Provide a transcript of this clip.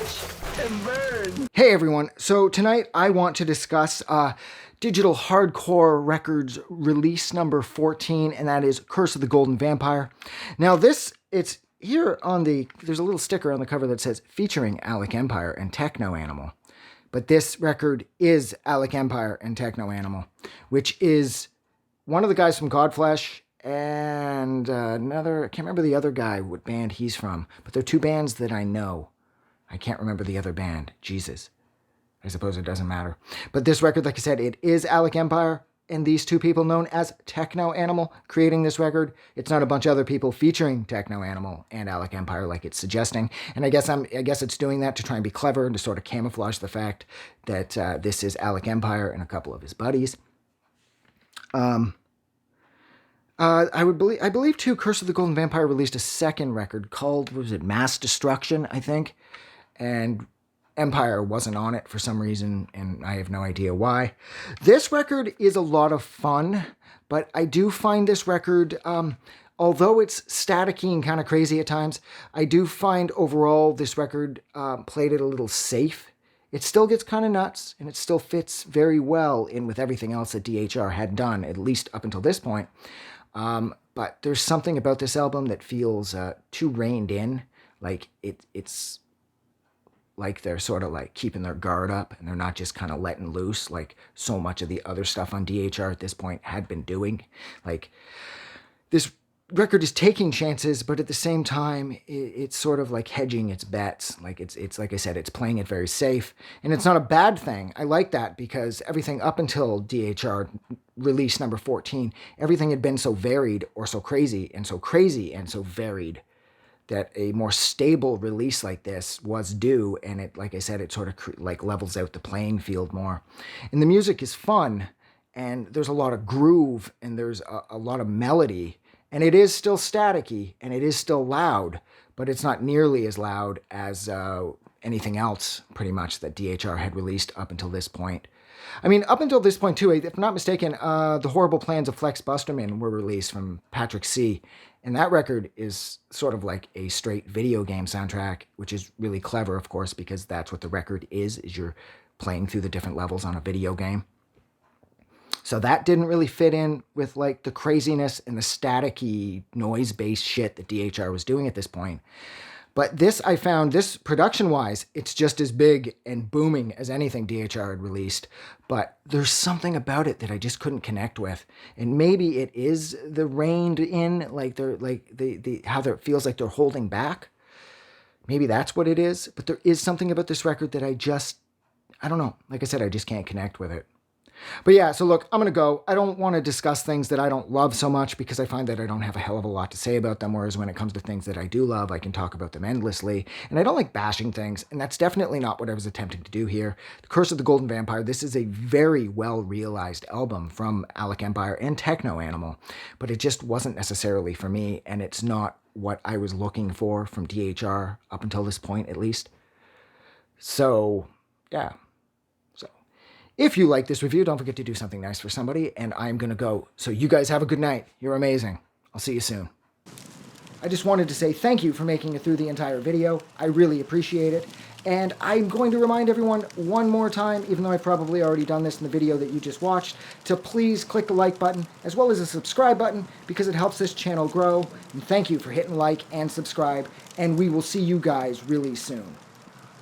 Watch and burn. Hey everyone, so tonight I want to discuss Digital Hardcore Records release number 14, and that is Curse of the Golden Vampire. Now it's here on there's a little sticker on the cover that says featuring Alec Empire and Techno Animal. But this record is Alec Empire and Techno Animal, which is one of the guys from Godflesh and another, I can't remember the other guy, what band he's from, but they're two bands that I know. I can't remember the other band. Jesus. I suppose it doesn't matter. But this record, like I said, it is Alec Empire and these two people known as Techno Animal creating this record. It's not a bunch of other people featuring Techno Animal and Alec Empire like it's suggesting. And I guess it's doing that to try and be clever and to sort of camouflage the fact that this is Alec Empire and a couple of his buddies. I believe too, Curse of the Golden Vampire released a second record called, what was it, Mass Destruction, I think. And Empire wasn't on it for some reason, and I have no idea why. This record is a lot of fun, but I do find this record, although it's staticky and kind of crazy at times, I do find overall this record played it a little safe. It still gets kind of nuts, and it still fits very well in with everything else that DHR had done, at least up until this point. But there's something about this album that feels too reined in, like it's like they're sort of like keeping their guard up and they're not just kind of letting loose like so much of the other stuff on DHR at this point had been doing. Like, this record is taking chances, but at the same time, it's sort of like hedging its bets. Like, it's like I said, it's playing it very safe, and it's not a bad thing. I like that because everything up until DHR release number 14, everything had been so varied or so crazy and so varied that a more stable release like this was due, and it, like I said, it sort of like levels out the playing field more. And the music is fun, and there's a lot of groove, and there's a lot of melody, and it is still staticky, and it is still loud, but it's not nearly as loud as anything else, pretty much, that DHR had released up until this point. I mean, up until this point, too, if I'm not mistaken, The Horrible Plans of Flex Busterman were released from Patrick C., and that record is sort of like a straight video game soundtrack, which is really clever, of course, because that's what the record is you're playing through the different levels on a video game. So that didn't really fit in with like the craziness and the staticky noise-based shit that DHR was doing at this point. But this, I found, this production-wise, it's just as big and booming as anything DHR had released. But there's something about it that I just couldn't connect with. And maybe it is the reined in, like they're like how it feels like they're holding back. Maybe that's what it is. But there is something about this record that I don't know. Like I said, I just can't connect with it. But yeah, so look, I'm going to go. I don't want to discuss things that I don't love so much because I find that I don't have a hell of a lot to say about them, whereas when it comes to things that I do love, I can talk about them endlessly. And I don't like bashing things, and that's definitely not what I was attempting to do here. The Curse of the Golden Vampire, this is a very well-realized album from Alec Empire and Techno Animal, but it just wasn't necessarily for me, and it's not what I was looking for from DHR up until this point, at least. So, yeah. If you like this review, don't forget to do something nice for somebody, and I'm going to go. So you guys have a good night. You're amazing. I'll see you soon. I just wanted to say thank you for making it through the entire video. I really appreciate it. And I'm going to remind everyone one more time, even though I've probably already done this in the video that you just watched, to please click the like button as well as the subscribe button because it helps this channel grow. And thank you for hitting like and subscribe, and we will see you guys really soon.